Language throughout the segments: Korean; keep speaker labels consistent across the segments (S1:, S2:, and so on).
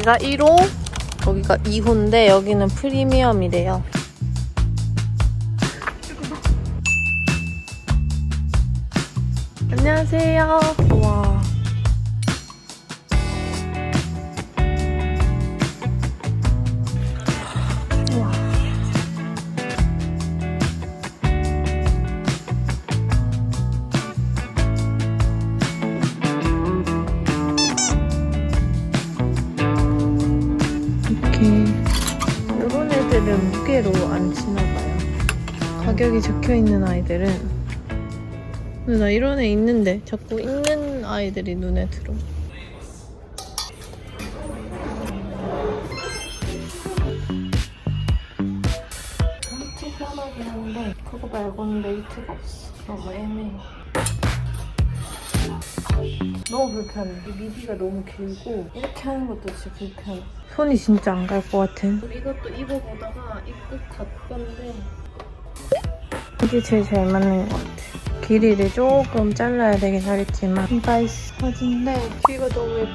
S1: 얘가 1호, 여기가 2호인데 여기는 프리미엄이래요. 안녕하세요. 와. 와. 이런 애들은 무게로 안 치나봐요. 가격이 적혀있는 아이들은. 근데 나 이런 애 있는데 자꾸 있는 아이들이 눈에 들어. 엄청 편하긴 한데 그거 말고는 메리트가 없어. 너무 애매해. 너무 불편해. 이 미디가 너무 길고 이렇게 하는 것도 진짜 불편해. 손이 진짜 안 갈 것 같은. 이것도 입어보다가 입고 갔던데 이게 제일 잘 맞는 것 같아. 길이를 조금 잘라야 되긴 하겠지만 이바이스 바지인데 뒤가 너무 예뻐.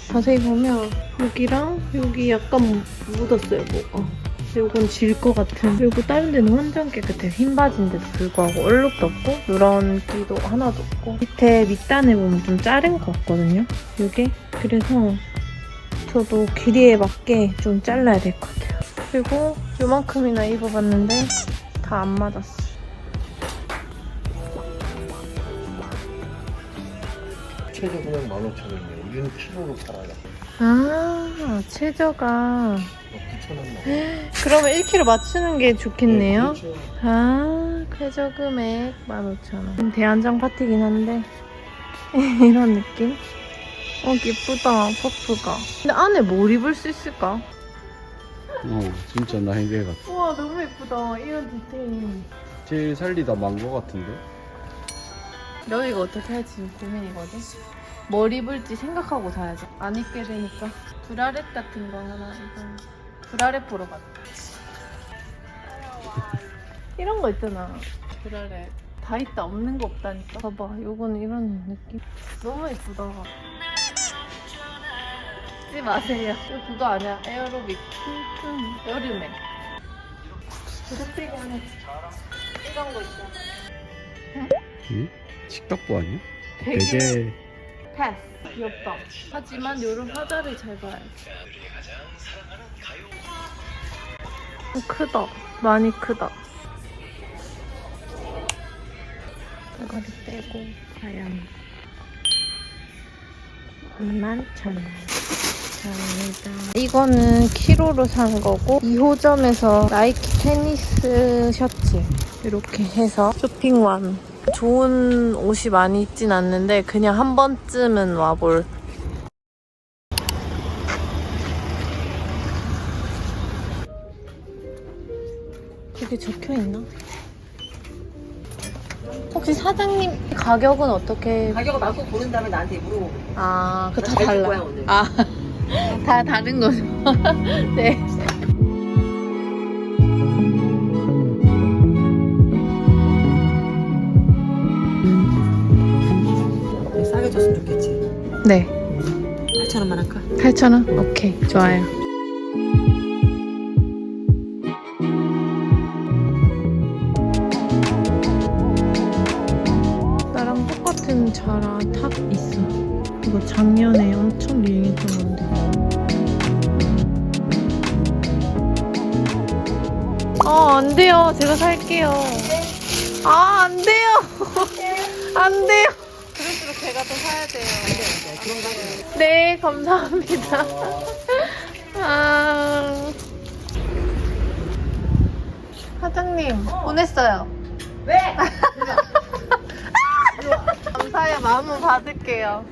S1: 자세히 보면 여기랑 여기 약간 묻었어요, 뭐가. 이건 질 것 같은. 그리고 다른 데는 완전 깨끗해. 흰 바지인데도 불구하고 얼룩도 없고 누런기도 하나도 없고 밑에 밑단에 보면 좀 자른 것 같거든요, 이게. 그래서 저도 길이에 맞게 좀 잘라야 될 것 같아요. 그리고 요만큼이나 입어봤는데 다 안 맞았어.
S2: 최저 그냥 15,000원이에요. 우리는 키로로 팔아요.
S1: 아, 최저가
S2: 9,000원.
S1: 그러면 1kg 맞추는 게 좋겠네요.
S2: 네, 그렇죠.
S1: 아, 최저 금액 15,000원. 대한장 파티긴 한데 이런 느낌? 예쁘다, 퍼프가. 근데 안에 뭘 입을 수 있을까?
S2: 진짜 나에게 같아.
S1: 우와, 너무 예쁘다. 이런 디테일.
S2: 제일 살리다 망고 같은데?
S1: 여기가 어떻게 할지 고민이거든. 뭘 입을지 생각하고 사야지. 안 입게 되니까. 브라렛 같은 거 하나 이거. 브라렛 보러 갔다. 이런 거 있잖아. 브라렛. 다 있다. 없는 거 없다니까. 봐봐. 요거는 이런 느낌. 너무 예쁘다. 잊지 마세요. 이거 그거 아니야. 에어로빅. 여름에. 부대찌개 하나. 이런 거 있잖아.
S2: 응? 식탁보 아니야?
S1: 되게 패스. 귀엽다. 하지만 요런 화자를 잘 봐야지. 크다. 많이 크다. 이거를 빼고 과연 21,000원. 감사합니다. 이거는 키로로 산 거고 2호점에서 나이키 테니스 셔츠 이렇게 해서 쇼핑왕. 좋은 옷이 많이 있진 않는데 그냥 한 번쯤은 와볼. 이게 적혀있나? 혹시 사장님 가격은 어떻게?
S3: 가격을 맞고 고른 다음에 나한테 물어보고.
S1: 아, 그거 다
S3: 잘 줄
S1: 달라.
S3: 거야, 오늘.
S1: 아, 다 다른 거죠. 네.
S3: 싸게 줬으면 좋겠지.
S1: 네.
S3: 8,000원만 할까?
S1: 8,000원? 오케이, 좋아요. 나랑 똑같은 자라 탑 있어. 이거 작년에 엄청 유행했던 건데. 안 돼요. 제가 살게요. 안 돼요. 안 돼요. 그럴수록 제가 더 사야 돼요. 네, 감사합니다. 사장님, 보냈어요.
S3: 왜?
S1: 감사해요. 마음은 받을게요.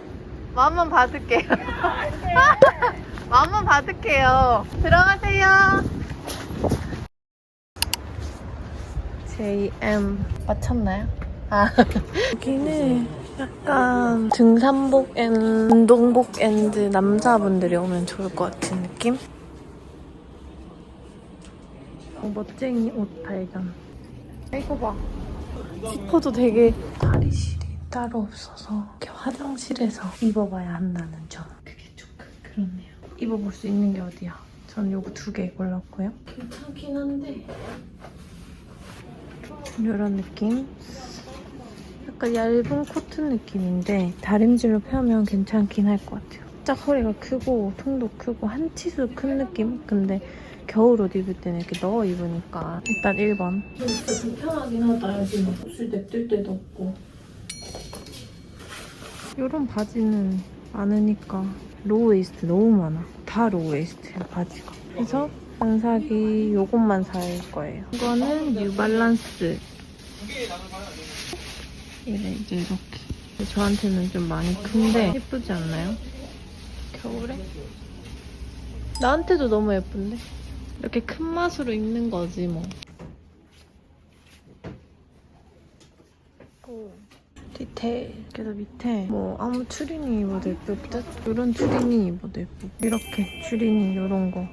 S1: 마음은 받을게요. 마음은 받을게요. 들어가세요. JM 맞췄나요? 여기는 약간 등산복 앤 운동복 앤드 남자분들이 오면 좋을 것 같은 느낌? 멋쟁이 옷 발견. 이거 봐. 지퍼도 되게 탈의실이 따로 없어서 이렇게 화장실에서 입어봐야 한다는 점. 그게 조금 그렇네요. 입어볼 수 있는 게 어디야? 전 요거 2개 골랐고요. 괜찮긴 한데 이런 느낌? 약간 얇은 코튼 느낌인데 다림질로 펴면 괜찮긴 할 것 같아요. 살짝 허리가 크고 통도 크고 한 치수 큰 느낌? 근데 겨울옷 입을 때는 이렇게 넣어 입으니까 일단 1번. 진짜 불편하긴 하다. 여기 옷을 냅둘 데도 없고. 이런 바지는 많으니까 로우웨이스트 너무 많아. 다 로우웨이스트예요, 바지가. 그래서 반사기 요것만 살 거예요. 이거는 뉴발란스. 이제 이렇게. 저한테는 좀 많이 큰데 예쁘지 않나요? 겨울에? 나한테도 너무 예쁜데? 이렇게 큰 맛으로 입는 거지 뭐. 디테일. 그래서 밑에 뭐 아무 추리닝 입어도 예쁠 듯? 이런 추리닝 입어도 예쁘고 이렇게 추리닝 이런 거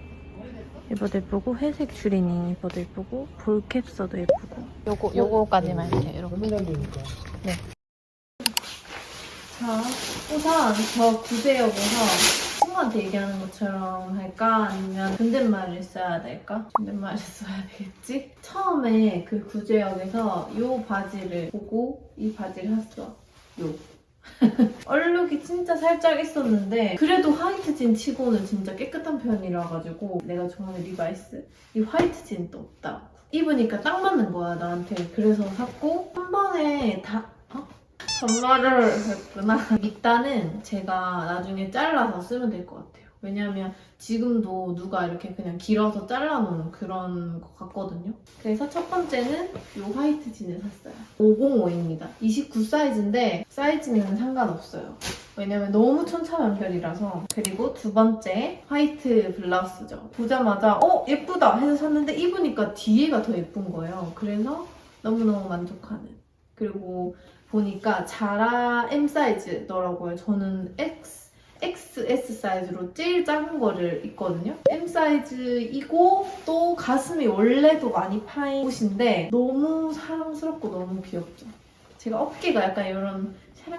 S1: 입어도 예쁘고 회색 추리닝 입어도 예쁘고 볼캡 써도 예쁘고 요거까지만 이렇게 네. 자, 우선 저 구제역에서 친구한테 얘기하는 것처럼 할까? 아니면 존댓말을 써야 될까? 존댓말을 써야 되겠지? 처음에 그 구제역에서 요 바지를 보고 이 바지를 샀어. 요. 얼룩이 진짜 살짝 있었는데 그래도 화이트 진 치고는 진짜 깨끗한 편이라 가지고 내가 좋아하는 리바이스 이 화이트 진도 없다. 입으니까 딱 맞는 거야 나한테. 그래서 샀고 한 번에 다 전말을 했구나. 밑단은 제가 나중에 잘라서 쓰면 될 것 같아요. 왜냐면 지금도 누가 이렇게 그냥 길어서 잘라놓은 그런 것 같거든요. 그래서 첫 번째는 이 화이트 진을 샀어요. 505입니다. 29 사이즈인데 사이즈는 상관없어요. 왜냐면 너무 천차만별이라서. 그리고 두 번째 화이트 블라우스죠. 보자마자 예쁘다 해서 샀는데 입으니까 뒤에가 더 예쁜 거예요. 그래서 너무너무 만족하는. 그리고 보니까 자라 M 사이즈더라고요. 저는 XS 사이즈로 제일 작은 거를 입거든요. M 사이즈이고 또 가슴이 원래도 많이 파인 옷인데 너무 사랑스럽고 너무 귀엽죠. 제가 어깨가 약간 이런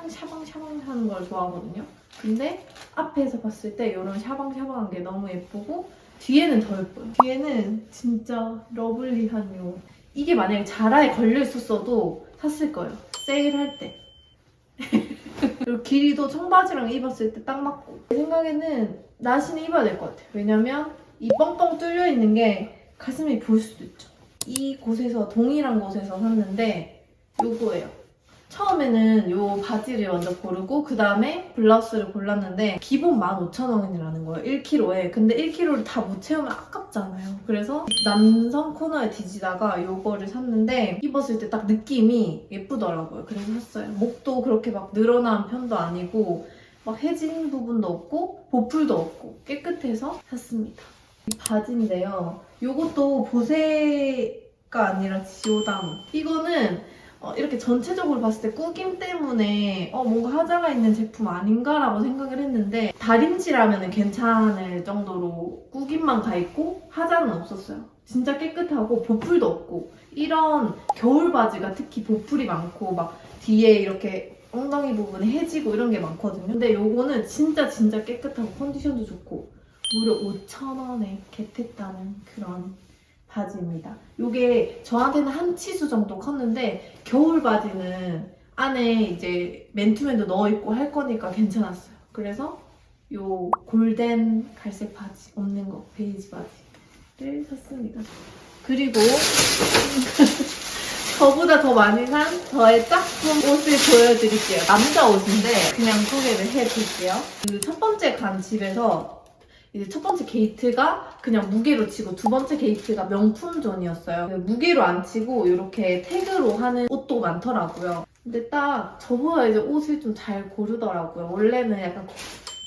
S1: 샤방샤방하는 걸 좋아하거든요. 근데 앞에서 봤을 때 이런 샤방샤방한 게 너무 예쁘고 뒤에는 더 예뻐요. 뒤에는 진짜 러블리한 요 이게 만약에 자라에 걸려 있었어도 샀을 거예요. 세일할 때. 그리고 길이도 청바지랑 입었을 때 딱 맞고. 제 생각에는 나시는 입어야 될 것 같아요. 왜냐면 이 뻥뻥 뚫려 있는 게 가슴이 보일 수도 있죠. 이 곳에서 동일한 곳에서 샀는데 요거예요. 처음에는 요 바지를 먼저 고르고 그 다음에 블라우스를 골랐는데 기본 15,000원이라는 거예요. 1kg에. 근데 1kg를 다 못 채우면 아깝잖아요. 그래서 남성 코너에 뒤지다가 요거를 샀는데 입었을 때 딱 느낌이 예쁘더라고요. 그래서 샀어요. 목도 그렇게 막 늘어난 편도 아니고 막 해진 부분도 없고 보풀도 없고 깨끗해서 샀습니다. 이 바지인데요. 요것도 보세가 아니라 지오다모. 이거는 이렇게 전체적으로 봤을 때 꾸김 때문에 뭔가 하자가 있는 제품 아닌가라고 생각을 했는데 다림질하면 괜찮을 정도로 꾸김만 가 있고 하자는 없었어요. 진짜 깨끗하고 보풀도 없고 이런 겨울 바지가 특히 보풀이 많고 막 뒤에 이렇게 엉덩이 부분에 해지고 이런 게 많거든요. 근데 요거는 진짜 깨끗하고 컨디션도 좋고 무려 5,000원에 겟했다는 그런 바지입니다. 이게 저한테는 한 치수 정도 컸는데 겨울 바지는 안에 이제 맨투맨도 넣어 입고 할 거니까 괜찮았어요. 그래서 요 골덴 갈색 바지 없는 거 베이지 바지를 샀습니다. 그리고 저보다 더 많이 산 저의 짝꿍 옷을 보여드릴게요. 남자 옷인데 그냥 소개를 해드릴게요. 그 첫 번째 간 집에서 이제 첫 번째 게이트가 그냥 무게로 치고 두 번째 게이트가 명품존이었어요. 무게로 안 치고 이렇게 태그로 하는 옷도 많더라고요. 근데 딱 저보다 이제 옷을 좀 잘 고르더라고요. 원래는 약간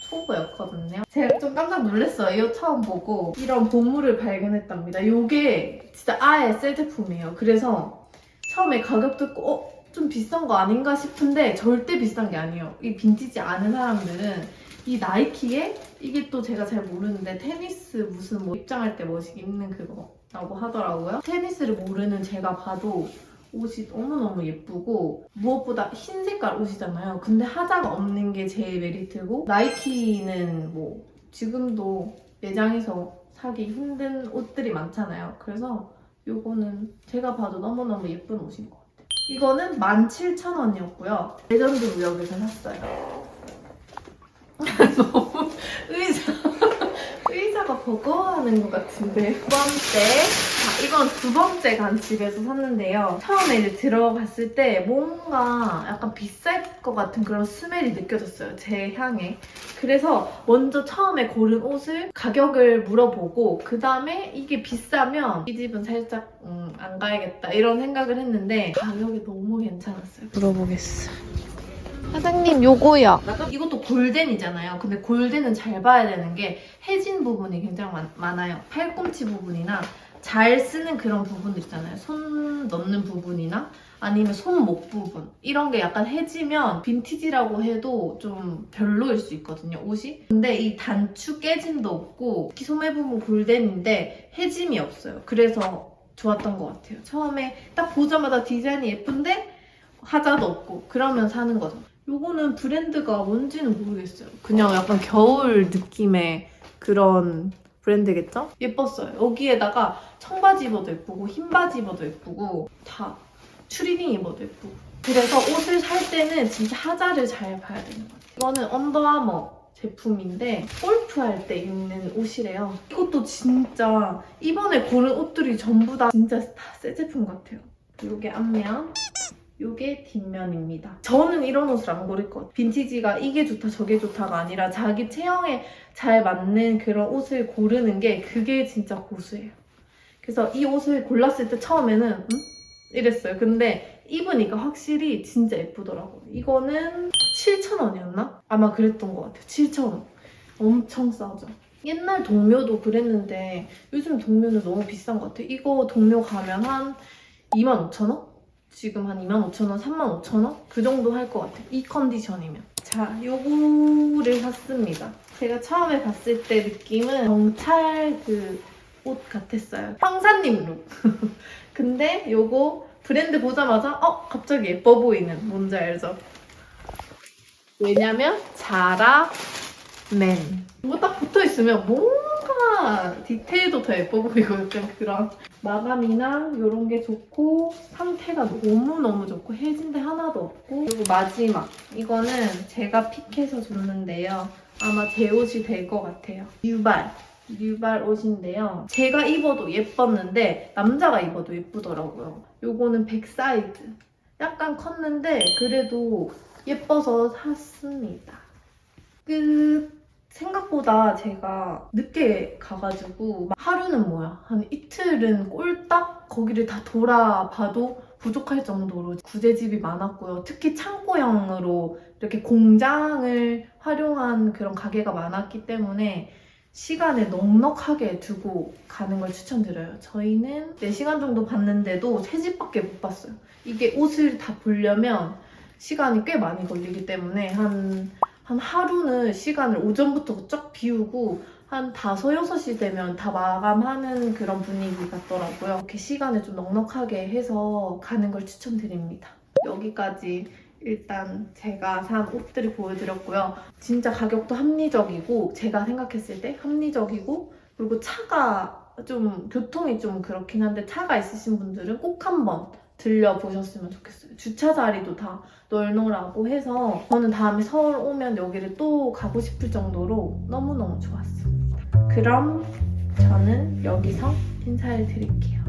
S1: 초보였거든요. 제가 좀 깜짝 놀랐어요. 이 옷 처음 보고 이런 보물을 발견했답니다. 이게 진짜 아예 새 제품이에요. 그래서 처음에 가격 듣고 좀 비싼 거 아닌가 싶은데 절대 비싼 게 아니에요. 이 빈티지 아는 사람들은 이 나이키에 이게 또 제가 잘 모르는데 테니스 무슨 뭐 입장할 때 멋있게 입는 그거라고 하더라고요. 테니스를 모르는 제가 봐도 옷이 너무너무 예쁘고 무엇보다 흰 색깔 옷이잖아요. 근데 하자가 없는 게 제일 메리트고 나이키는 뭐 지금도 매장에서 사기 힘든 옷들이 많잖아요. 그래서 요거는 제가 봐도 너무너무 예쁜 옷인 것 같아요. 이거는 17,000원이었고요. 레전드 무역에서 샀어요. 너무 의자가 버거워하는 것 같은데. 두 번째, 이건 두 번째 간집에서 샀는데요. 처음에 이제 들어갔을 때 뭔가 약간 비쌀 것 같은 그런 스멜이 느껴졌어요. 제 향에. 그래서 먼저 처음에 고른 옷을 가격을 물어보고 그 다음에 이게 비싸면 이 집은 살짝 안 가야겠다 이런 생각을 했는데 가격이 너무 괜찮았어요. 물어보겠어. 사장님 요거요. 이것도 골덴이잖아요. 근데 골덴은 잘 봐야 되는 게 해진 부분이 굉장히 많아요. 팔꿈치 부분이나 잘 쓰는 그런 부분들 있잖아요. 손 넣는 부분이나 아니면 손목 부분 이런 게 약간 해지면 빈티지라고 해도 좀 별로일 수 있거든요, 옷이. 근데 이 단추 깨짐도 없고 특히 소매 부분 골덴인데 해짐이 없어요. 그래서 좋았던 것 같아요. 처음에 딱 보자마자 디자인이 예쁜데 하자도 없고 그러면 사는 거죠. 요거는 브랜드가 뭔지는 모르겠어요. 그냥 약간 겨울 느낌의 그런 브랜드겠죠? 예뻤어요. 여기에다가 청바지 입어도 예쁘고 흰 바지 입어도 예쁘고 다 추리닝 입어도 예쁘고. 그래서 옷을 살 때는 진짜 하자를 잘 봐야 되는 것 같아요. 이거는 언더아머 제품인데 골프할 때 입는 옷이래요. 이것도 진짜 이번에 고른 옷들이 전부 다 진짜 다 새 제품 같아요. 요게 앞면, 요게 뒷면입니다. 저는 이런 옷을 안 고를 것 같아요. 빈티지가 이게 좋다 저게 좋다가 아니라 자기 체형에 잘 맞는 그런 옷을 고르는 게 그게 진짜 고수예요. 그래서 이 옷을 골랐을 때 처음에는 이랬어요. 근데 입으니까 확실히 진짜 예쁘더라고요. 이거는 7,000원이었나? 아마 그랬던 것 같아요. 7,000원. 엄청 싸죠. 옛날 동묘도 그랬는데 요즘 동묘는 너무 비싼 것 같아요. 이거 동묘 가면 한 25,000원? 지금 한 25,000원, 35,000원? 그 정도 할 것 같아요. 이 컨디션이면. 자, 요거를 샀습니다. 제가 처음에 봤을 때 느낌은 경찰 그 옷 같았어요. 형사님 룩. 근데 요거 브랜드 보자마자 갑자기 예뻐 보이는 뭔지 알죠? 왜냐면 자라 맨. 이거 딱 붙어있으면 뭔가 디테일도 더 예뻐 보이고 약간 그런 마감이나 이런 게 좋고 상태가 너무너무 좋고 해진데 하나도 없고. 그리고 마지막 이거는 제가 픽해서 줬는데요. 아마 제 옷이 될 것 같아요. 뉴발 옷인데요. 제가 입어도 예뻤는데 남자가 입어도 예쁘더라고요. 요거는 100 사이즈. 약간 컸는데 그래도 예뻐서 샀습니다. 생각보다 제가 늦게 가가지고 하루는 뭐야 한 이틀은 꼴딱 거기를 다 돌아봐도 부족할 정도로 구제집이 많았고요. 특히 창고형으로 이렇게 공장을 활용한 그런 가게가 많았기 때문에 시간을 넉넉하게 두고 가는 걸 추천드려요. 저희는 4시간 정도 봤는데도 3집밖에 못 봤어요. 이게 옷을 다 보려면 시간이 꽤 많이 걸리기 때문에 한 하루는 시간을 오전부터 쫙 비우고 한 5, 6시 되면 다 마감하는 그런 분위기 같더라고요. 이렇게 시간을 좀 넉넉하게 해서 가는 걸 추천드립니다. 여기까지 일단 제가 산 옷들을 보여드렸고요. 진짜 가격도 합리적이고 제가 생각했을 때 합리적이고 그리고 차가 좀 교통이 좀 그렇긴 한데 차가 있으신 분들은 꼭 한번 들려보셨으면 좋겠어요. 주차 자리도 다 널널하고 해서 저는 다음에 서울 오면 여기를 또 가고 싶을 정도로 너무너무 좋았어요. 그럼 저는 여기서 인사를 드릴게요.